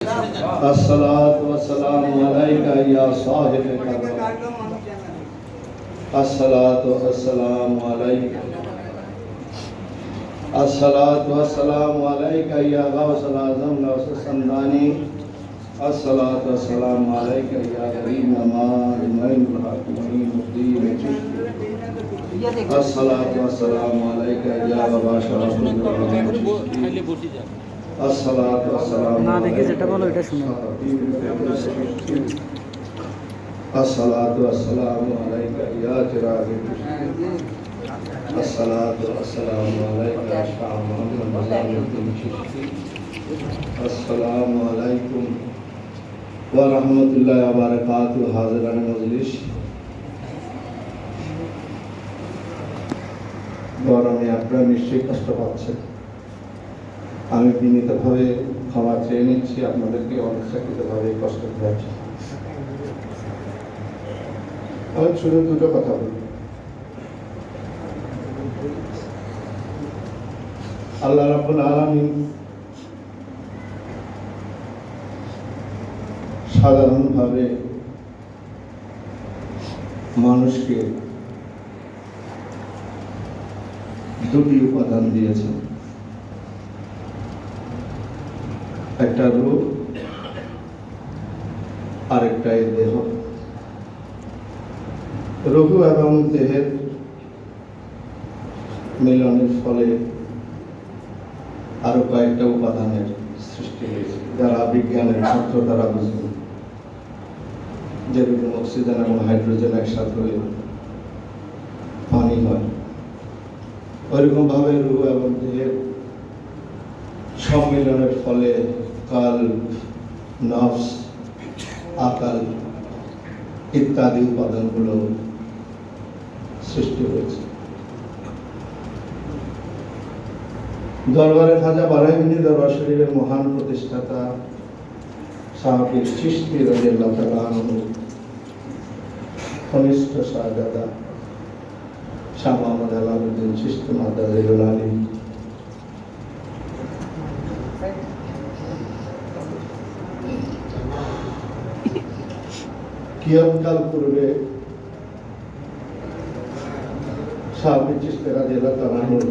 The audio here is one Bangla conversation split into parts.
अस्सलातु वस्सलामु अलैका या साहिबे कबर। अस्सलातु वस्सलामु अलैका। अस्सलातु वस्सलामु अलैका या गौसल आज़म गौस संदानी। अस्सलातु वस्सलामु अलैका या गरीब नमाज मोइनुल हक मोइनुद्दीन चिश्ती। अस्सलातु वस्सलामु अलैका या बाबा शरफुल चिश्ती। अस्सलातु वस्सलामु ना देखे যেটা বলো এটা শুনো। अस्सलातु वस्सलामु अलैका या चिरागे चिश्ती। अस्सलातु वस्सलामु अलैका शाह मोहम्मद निज़ामुद्दीन चिश्ती। अस्सलामु अलैकुम व रहमतुल्लाहि व बरकातुहू। हाज़िरान मजलिस, গরমে আপনারা নিশ্চয়ই কষ্ট পাচ্ছেন। আমি বিনীতভাবে ক্ষমা চেয়ে নিচ্ছি আপনাদেরকে অনিচ্ছাকৃতভাবে কষ্ট দিয়েছি। আমি শুধু দুটো কথা বলি। আল্লাহ রাব্বুল আলামিন সাধারণভাবে মানুষকে দুটি উপাদান দিয়েছেন, একটা রূপ আর একটা দেহ। রূহ এবং দেহের মিলনের ফলে আরো কয়েকটা উপাদানের সৃষ্টি হয়েছে, যারা বিজ্ঞানের ছাত্র তারা বুঝবেন। যেরকম অক্সিজেন এবং হাইড্রোজেন একসাথে হয়ে পানি হয়, ওইরকম ভাবে রূহ এবং দেহের সম্মিলনের ফলে কাল্ব, নফস, আকাল ইত্যাদি উপাদানগুলো সৃষ্টি হয়েছে। দরবারে খাজা বারাইনি দরবার শরীফের মহান প্রতিষ্ঠাতা শাহপীর চিশতি রাদিয়াল্লাহু তাআলা আনহু কনিষ্ঠ শাহজাদা শাহ মোহাম্মদ আলাউদ্দিন চিশতি মাদারিল আলী কিয়ৎকাল পূর্বে শাহপীর চিশতি রাদিয়াল্লাহু তাআলা আনহুর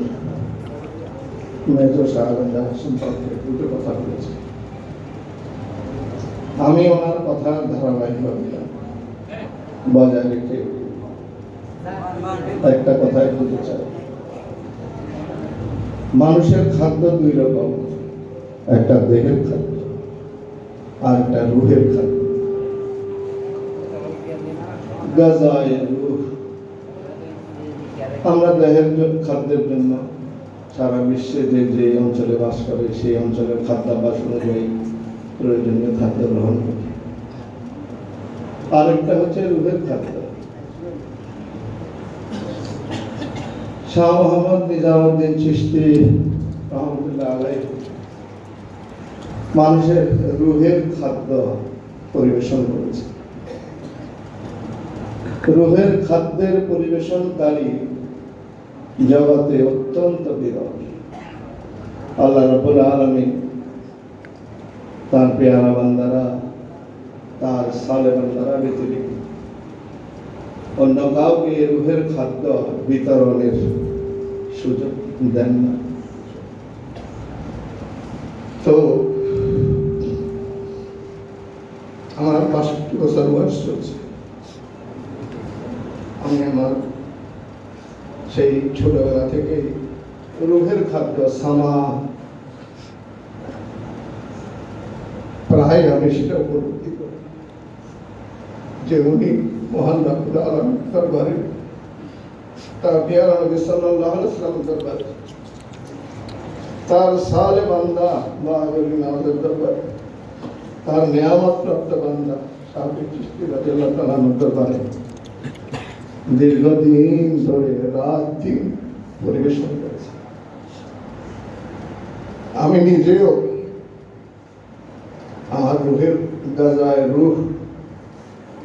মেজর শাহজাদা সম্পর্কে দুটো কথা বলেছে। আমি ওনার কথা ধারাবাহিকভাবে বজায় রেখে একটা কথাই বলতে চাই। মানুষের খাদ্য দুই রকম, একটা দেহের খাদ্য আর একটা রুহের খাদ্য। গাযায়ে রূহ। আমরা দেহের খাদ্যের জন্য সারা বিশ্বে যে যে অঞ্চলে বাস করে সেই অঞ্চলের খাদ্যাভ্যাস অনুযায়ী প্রয়োজনীয় খাদ্য গ্রহণ করি। আরেকটা হচ্ছে রুহের খাদ্য। শাহ মোহাম্মদ নিজামুদ্দিন চিশতি রহমতুল্লাহ আলাইহি মানুষের রুহের খাদ্য পরিবেশন করেছে। রুহের খাদ্যের পরিবেশনকারী জগতে অত্যন্ত বিরল। আল্লাহ রাব্বুল আলামিন তার পেয়ারা বান্দারা, তার সালে বান্দারা ব্যতীত অন্য কাউকে রুহের খাদ্য বিতরণের সুযোগ দেন না। তো আমার ৬৫ বছর বয়স চলছে। আমি আমার সেই ছোটবেলা থেকে রুহের খাদ্য সামা প্রায় আমি সেটা উপলব্ধি করি যে উনি মহান রাব্বুল আলামিন দরবারে, তার পেয়ারা নবী সাল্লাল্লাহু আলাইহি ওয়াসাল্লাম দরবারে, তার সালে বান্দা আমাদের দরবারে, তার নিয়ামত প্রাপ্ত বান্দা শাহপীর চিশতি রাদিয়াল্লাহু তাআলা আনহুর দরবারে দীর্ঘদিন ধরে রাত দিন পরিবেশন করেছে। আমি নিজেও আমার রুহের গাযায়ে রূহ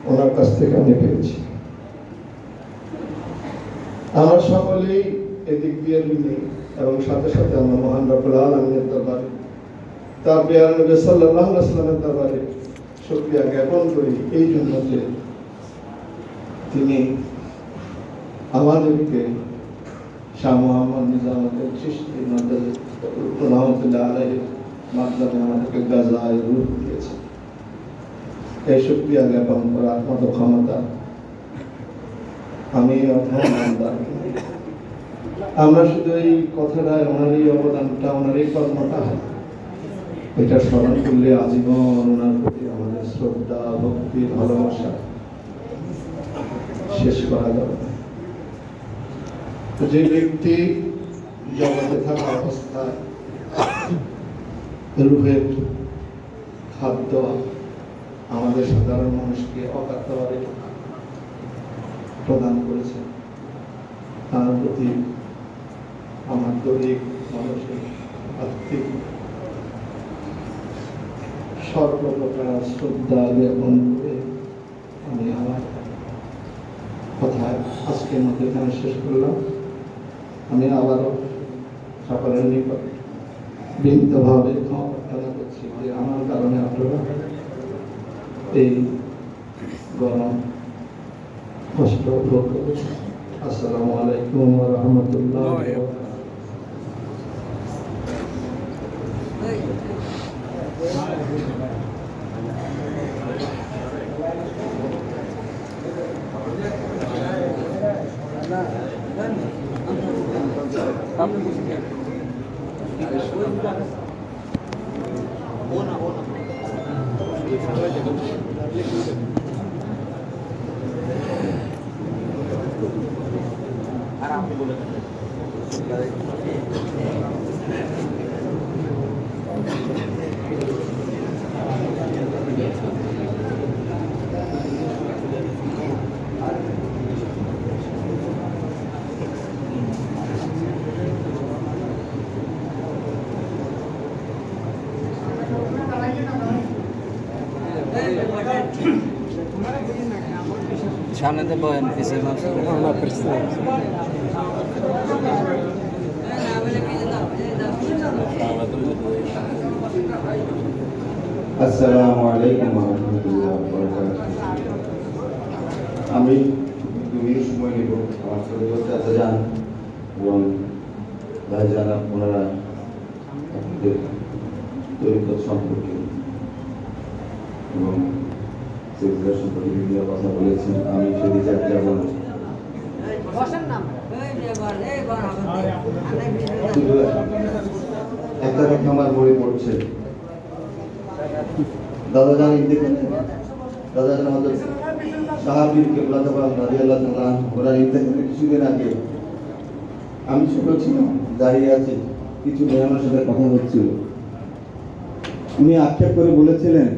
ওনার কাছ থেকে আমি পেয়েছি। আমরা সকলেই এদিক দিয়ে ঋণী এবং সাথে সাথে আমরা মহান রাব্বুল আলামিনের দরবারে তার পেয়ারা নবী সাল্লাল্লাহু আলাইহি ওয়াসাল্লামের দরবারে শুকরিয়া জ্ঞাপন করি এই জন্য যে তিনি আমাদেরকে শাহ মোহাম্মদ নিজামুদ্দিন চিশতি রহমতুল্লাহ আলাইহির মাধ্যমে আমাদেরকে গাজায় রূপ দিয়েছে। এই শুকরিয়া জ্ঞাপন করার মতো ক্ষমতা আমি আমরা শুধু এই কথাটায় ওনার এই অবদানটা, ওনার এই কর্মটা এটা স্মরণ করলে আজীবন ওনার প্রতি আমাদের শ্রদ্ধা, ভক্তি, ভালোবাসা শেষ করা যাবে না। যে ব্যক্তি জগতে থাকা অবস্থায় রূহের খাদ্য আমাদের সাধারণ মানুষকে অকাতরে প্রদান করেছে, তার প্রতি আমার দৈহিক, মানসিক, আর্থিক সর্বপ্রকার শ্রদ্ধা জ্ঞাপন করে আমি আমার কথা আজকের মতো এখানে শেষ করলাম। আমি আবারও সকলের নিকট বিনীতভাবে ক্ষমা প্রার্থনা করছি যে আমার কারণে আপনারা এই গরম কষ্ট ভোগ করেছেন। আসসালামু আলাইকুম ওয়া রাহমাতুল্লাহি ওয়া বারাকাতুহু। সামনে তো বয়ান পিছে আসসালামু আলাইকুম ওয়া রাহমাতুল্লাহি ওয়া বারাকাতুহু। আমি 2 মিনিট সময় নেব আমার ছোট চাচা যান এবং ভাইজান আপনারা আপনাদের তরিকত সম্পর্কে এবং সেগুলোর সম্পর্কে বিভিন্ন কথা বলেছেন। আমি সেদিকে যাব না, একটা কথা আমার মনে পড়ছে। দাদা জান দাদা জান আমাদের সাহাবীর কেবলা রাদিয়াল্লাহু তাআলা ওরা ইন্তেকালের কিছুদিন আগে আমি ছোট ছিলাম, দাঁড়িয়ে আছি, কিছু মেহমানের সাথে কথা হচ্ছিল। উনি আক্ষেপ করে বলেছিলেন,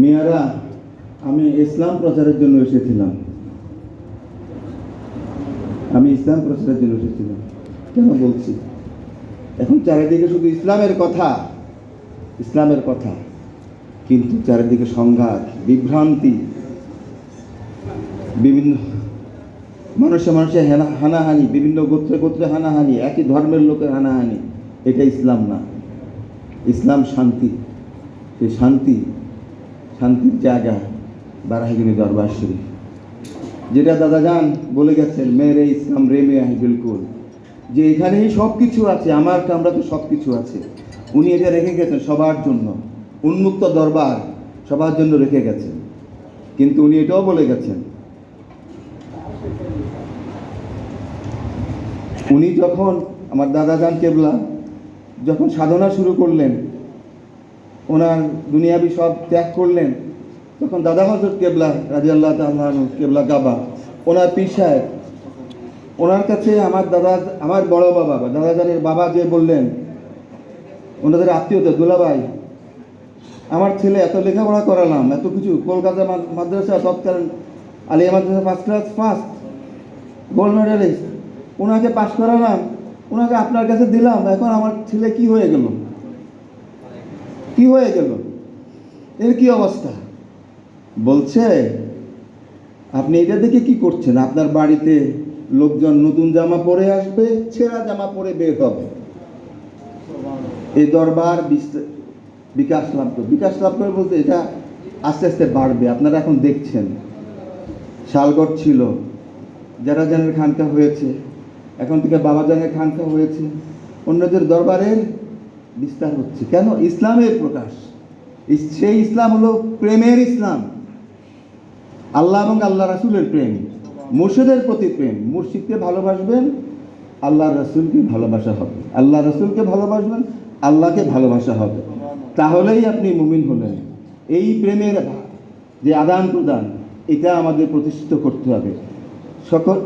মিয়ারা আমি ইসলাম প্রচারের জন্য এসেছিলাম, আমি ইসলাম প্রচারের জন্য এসেছিলাম। কেন বলছি? এখন চারিদিকে শুধু ইসলামের কথা, ইসলামের কথা, কিন্তু চারিদিকে সংঘাত, বিভ্রান্তি, বিভিন্ন মানুষে মানুষে হানাহানি, বিভিন্ন গোত্রে গোত্রে হানাহানি, একই ধর্মের লোকের হানাহানি। এটা ইসলাম না। ইসলাম শান্তি। এই শান্তির জায়গা বারাহিগঞ্জ দরবার শরীফ, যেটা দাদা যান বলে গেছেন, মেরে ইসলাম রে মে আহি বিলকুল, যে এখানেই সব কিছু আছে, আমার কামরাতে সব কিছু আছে। উনি এটা রেখে গেছেন সবার জন্য, উন্মুক্ত দরবার সবার জন্য রেখে গেছেন। কিন্তু উনি এটাও বলে গেছেন, উনি যখন আমার দাদা যান কেবলা যখন সাধনা শুরু করলেন, ওনার দুনিয়াবি সব ত্যাগ করলেন, তখন দাদা হযরত কেবলা রাদিয়াল্লাহু তাআলা কেবলা গাবা ওনার পীর সাহেব, ওনার কাছে আমার বড় বাবা দাদা জানের বাবা যে বললেন, ওনাদের আত্মীয়তা, দুলাভাই আমার ছেলে এত লেখাপড়া করালাম, এত কিছু, কলকাতা মাদ্রাসা তৎকালীন Alia Madrasa first class first gold medalist, ওনাকে পাশ করালাম, ওনাকে আপনার কাছে দিলাম, এখন আমার ছেলে কি হয়ে গেল, কি হয়ে গেল, এর কি অবস্থা? বলছে আপনি এটা দেখে কি করছেন? আপনার বাড়িতে লোকজন নতুন জামা পরে আসবে, ছেঁড়া জামা পরে বের হবে। এই দরবার বিকাশ লাভ করে, বলতে এটা আস্তে আস্তে বাড়বে। আপনারা এখন দেখছেন শালগড় ছিল, জারাজানের খানকা হয়েছে, এখন থেকে বাবাজানের খানকা হয়েছে, অন্যদের দরবারের বিস্তার হচ্ছে। কেন? ইসলামের প্রকাশ। সেই ইসলাম হলো প্রেমের ইসলাম, আল্লাহ এবং আল্লাহ রাসূলের প্রেম, মুর্শিদের প্রতি প্রেম। মুর্শিদকে ভালোবাসবেন, আল্লাহ রাসূলকে ভালোবাসা হবে। আল্লাহ রাসূলকে ভালোবাসবেন, আল্লাহকে ভালোবাসা হবে। তাহলেই আপনি মুমিন হলেন। এই প্রেমের যে আদান প্রদান, এটা আমাদের প্রতিষ্ঠিত করতে হবে সকল।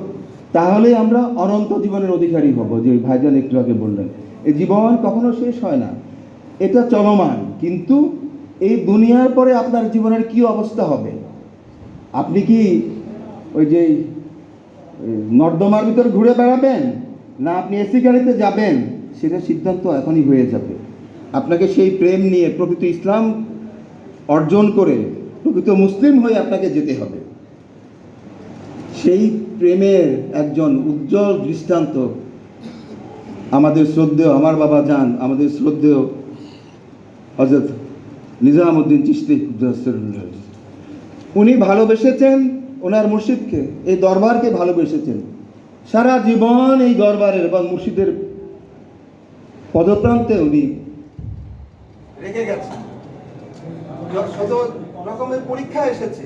তাহলেই আমরা অনন্ত জীবনের অধিকারী হব। যে ভাইজান একটু আগে বললেন, এই জীবন কখনো শেষ হয় না, এটা চলমান। কিন্তু এই দুনিয়ার পরে আপনার জীবনের কি অবস্থা হবে? আপনি কি ওই যে নর্দমার ভিতর ঘুরে বেড়াবেন, না আপনি এসি গাড়িতে যাবেন? সেটা সিদ্ধান্ত এখনই হয়ে যাবে। আপনাকে সেই প্রেম নিয়ে প্রকৃত ইসলাম অর্জন করে প্রকৃত মুসলিম হয়ে আপনাকে যেতে হবে। সেই প্রেমের একজন উজ্জ্বল দৃষ্টান্ত আমাদের শ্রদ্ধেয়, আমার বাবা যান, আমাদের শ্রদ্ধেয় হযরত নিজামউদ্দিন চিশতি। উনি ভালোবেসেছেন ওনার মুর্শিদকে, এই দরবারকে ভালোবেসেছেন। সারা জীবন এই দরবারের এবং মুর্শিদের পদপ্রান্তে উনি রেখে গেছেন। শত রকমের পরীক্ষা এসেছে,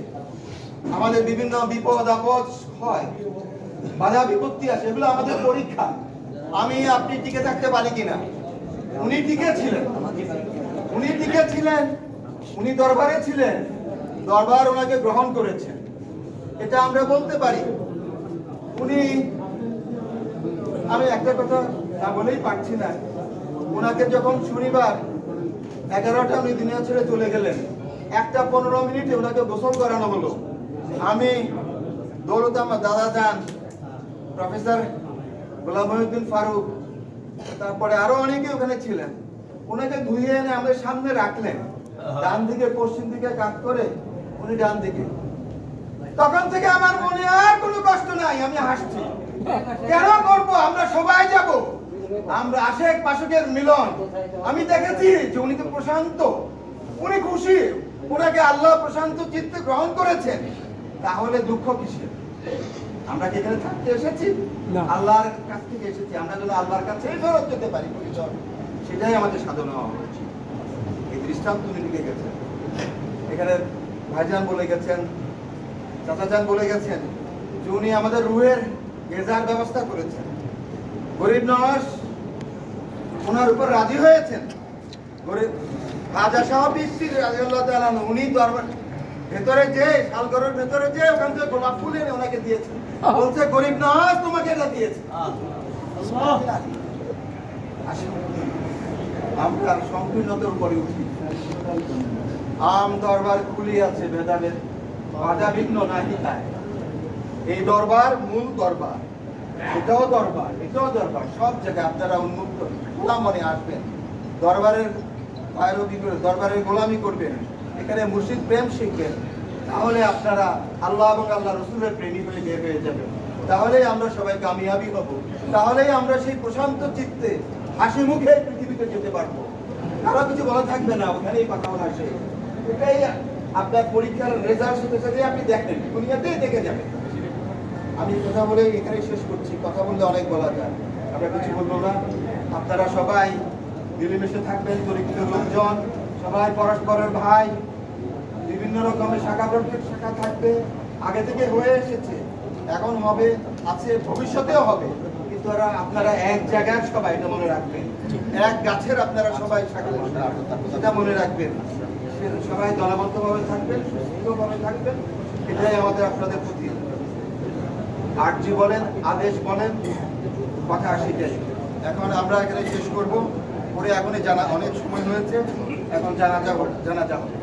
আমাদের বিভিন্ন বিপদ আপদ হয়, বাধা বিপত্তি আসে, এগুলো আমাদের পরীক্ষা। আমি আপনি টিকে থাকতে পারি কিনা। উনি টিকে ছিলেন, উনি দরবারে ছিলেন, দরবার ওনাকে গ্রহণ করেছে, এটা আমরা বলতে পারি। আমি একটা কথা না বলেই পারছি না। ওনাকে যখন শনিবার 11টা উনি দুনিয়া ছেড়ে চলে গেলেন, 1:15 মিনিটে ওনাকে গোসল করানো হলো। আমি দৌলত আমার দাদা যান, প্রফেসর গোলাম মহিউদ্দিন ফারুক, তারপরে আরো অনেকে ওখানে ছিলেন। ওনাকে ধুয়ে এনে আমাদের সামনে রাখলেন, ডান দিকে পশ্চিম দিকে কাত করে উনি ডান দিকে। তখন থেকে আমার মনে আর কোনো কষ্ট নাই, আমি হাসছি। কেন করবো? আমরা সবাই যাব, আমরা আশেক পাশকের মিলন। আমি দেখেছি যে উনি তো প্রশান্ত, উনি খুশি, ওনাকে আল্লাহ প্রশান্ত চিত্তে গ্রহণ করেছেন। তাহলে দুঃখ কিসের? আমরা কি এখানে থাকতে এসেছি? আল্লাহর কাছ থেকে এসেছি, আমরা যেন আল্লাহর কাছে ফেরত যেতে পারি, সেটাই আমাদের সাধনা হওয়া উচিত। এই দৃষ্টান্ত উনি লিখে গেছেন। এখানে ভাইজান বলে গেছেন, চাচাজান বলে গেছেন যে উনি আমাদের রুহের গেজার ব্যবস্থা করেছেন। গরিব নওয়াজ ওনার উপর রাজি হয়েছেন। গরিব খাজা শাহ বিস্তির রাদিয়াল্লাহু তাআলা উনি দরবার ভেতরে যে শালগড়ের ভেতরে যে ওখান থেকে গোলাপ ফুল এনে ওনাকে দিয়েছেন, বলছে গরিব নওয়াজ তোমাকে এটা দিয়েছে। আমরা সংকীর্ণতার উপরে উঠি। আম দরবার খুলি আছে, ভেদাভেদ বাধা বিঘ্ন নাহি তাই। এই দরবার মূল দরবার, এটাও দরবার, এটাও দরবার। সব জায়গায় আপনারা উন্মুক্ত খোলা মনে আসবেন, দরবারের পায়রবি করে দরবারের গোলামি করবেন, এখানে মুর্শিদ প্রেম শিখবেন। তাহলে আপনারা আল্লাহ এবং আল্লাহ রসুলের প্রেমী হয়ে বের হয়ে যাবেন। তাহলেই আমরা সবাই কামিয়াবি হব। তাহলেই আমরা সেই প্রশান্ত চিত্তে হাসি মুখে পৃথিবীতে যেতে পারবো। কারো কিছু বলা থাকবে না, ওখানেই কথা বলা আসে। এটাই আপনার পরীক্ষার রেজাল্ট সাথে সাথে আপনি দেখেন, দুনিয়াতেই দেখে যাবেন। আমি কথা বলে এখানে শেষ করছি। কথা বললে অনেক বলা যায়, আমরা কিছু বলবো না। আপনারা সবাই মিলেমিশে থাকবেন, দরিদ্র লোকজন সবাই পরস্পরের ভাই। বিভিন্ন রকমের শাখা শাখা থাকবে, আগে থেকে হয়ে এসেছে, এখন হবে, আছে, ভবিষ্যতেও হবে। কিন্তু আপনারা এক জায়গায় সবাই, এটা মনে রাখবেন, এক গাছের আপনারা সবাই শাখা সেটা মনে রাখবেন। সবাই দলবদ্ধভাবে থাকবেন, সুস্থভাবে থাকবেন, এটাই আমাদের আপনাদের প্রতি আর্জি বলেন, আদেশ বলেন, কথা সেটাই। এখন আমরা এখানে শেষ করব, পরে এখনই জানা অনেক সময় হয়েছে, এখন জানাজা হবে,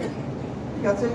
ঠিক আছে?